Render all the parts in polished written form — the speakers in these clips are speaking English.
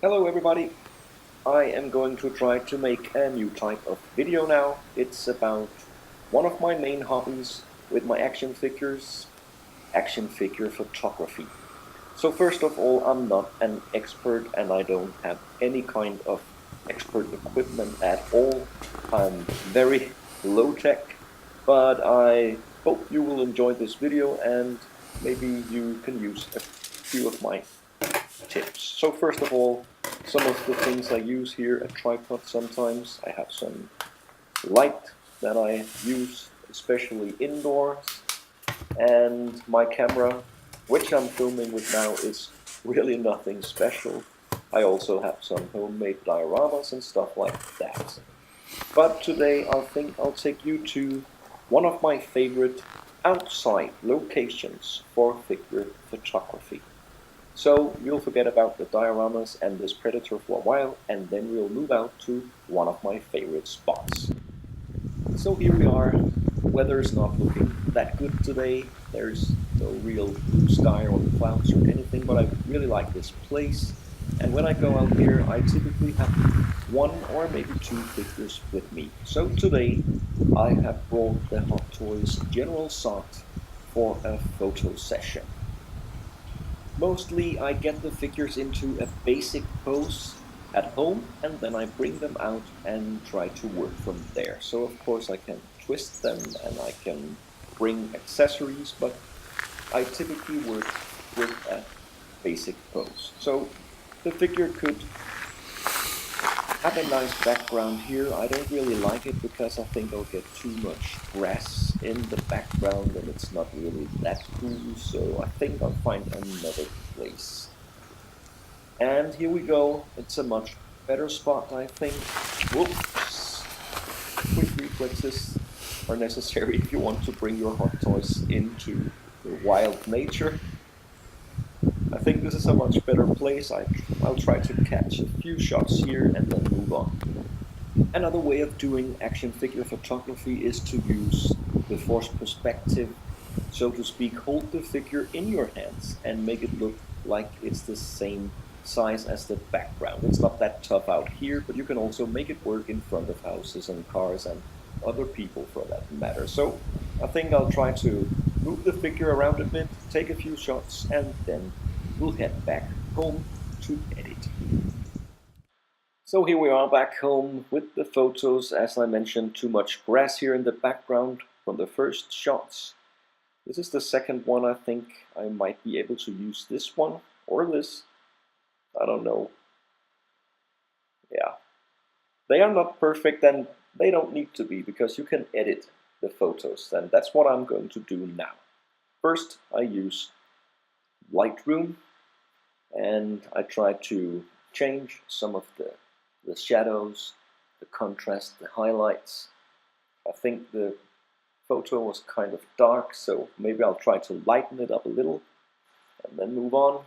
Hello everybody! I am going to try to make a new type of video now. It's about one of my main hobbies with my action figures, action figure photography. So first of all, I'm not an expert and I don't have any kind of expert equipment at all. I'm very low tech, but I hope you will enjoy this video and maybe you can use a few of my tips. So first of all, some of the things I use here, a tripod sometimes. I have some light that I use especially indoors, and my camera, which I'm filming with now, is really nothing special. I also have some homemade dioramas and stuff like that. But today I think I'll take you to one of my favorite outside locations for figure photography. So we'll forget about the dioramas and this predator for a while, and then we'll move out to one of my favorite spots. So here we are. Weather's not looking that good today. There's no real blue sky or clouds or anything, but I really like this place. And when I go out here, I typically have one or maybe two figures with me. So today I have brought the Hot Toys General Sot for a photo session. Mostly I get the figures into a basic pose at home and then I bring them out and try to work from there. So of course I can twist them and I can bring accessories, but I typically work with a basic pose. So the figure could have a nice background here. I don't really like it because I think I'll get too much grass in the background and it's not really that cool, so I think I'll find another place. And here we go. It's a much better spot, I think. Whoops. Quick reflexes are necessary if you want to bring your hot toys into the wild nature. I think this is a much better place. I'll try to catch a few shots here and then move on. Another way of doing action figure photography is to use the forced perspective, so to speak. Hold the figure in your hands and make it look like it's the same size as the background. It's not that tough out here, but you can also make it work in front of houses and cars and other people for that matter. So I think I'll try to move the figure around a bit, take a few shots, and then we'll head back home to edit. So here we are back home with the photos. As I mentioned, too much grass here in the background from the first shots. This is the second one. I think I might be able to use this one or this. I don't know. Yeah. They are not perfect and they don't need to be because you can edit the photos. And that's what I'm going to do now. First, I use Lightroom and I try to change some of the shadows, the contrast, the highlights. I think the photo was kind of dark, so maybe I'll try to lighten it up a little and then move on.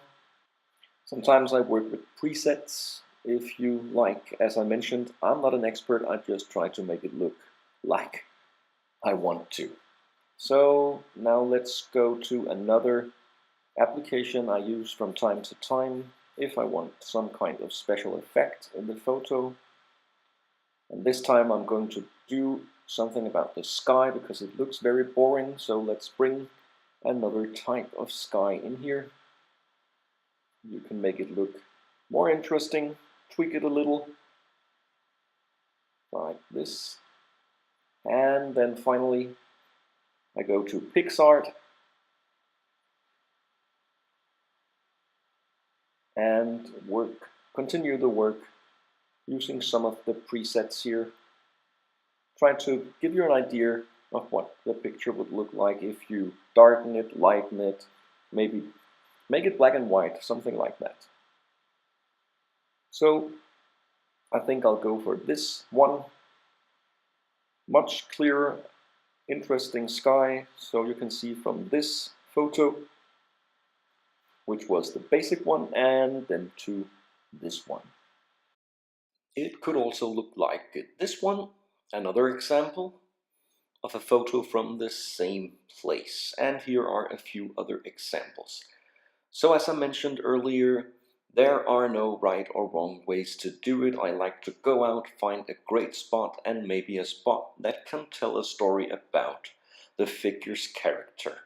Sometimes I work with presets. If you like, as I mentioned, I'm not an expert, I just try to make it look like I want to. So now let's go to another application I use from time to time if I want some kind of special effect in the photo. And this time I'm going to do something about the sky because it looks very boring. So let's bring another type of sky in here. You can make it look more interesting, tweak it a little, like this. And then finally I go to Picsart and continue the work using some of the presets here. Try to give you an idea of what the picture would look like if you darken it, lighten it, maybe make it black and white, something like that. So I think I'll go for this one. Much clearer, interesting sky. So you can see from this photo, which was the basic one, and then to this one. It could also look like this one, another example of a photo from the same place. And here are a few other examples. So as I mentioned earlier, There are no right or wrong ways to do it. I like to go out, find a great spot, and maybe a spot that can tell a story about the figure's character.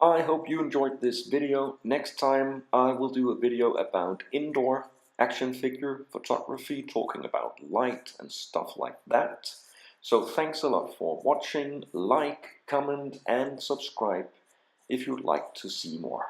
I hope you enjoyed this video. Next time I will do a video about indoor action figure photography, talking about light and stuff like that. So thanks a lot for watching. Like, comment and subscribe if you'd like to see more.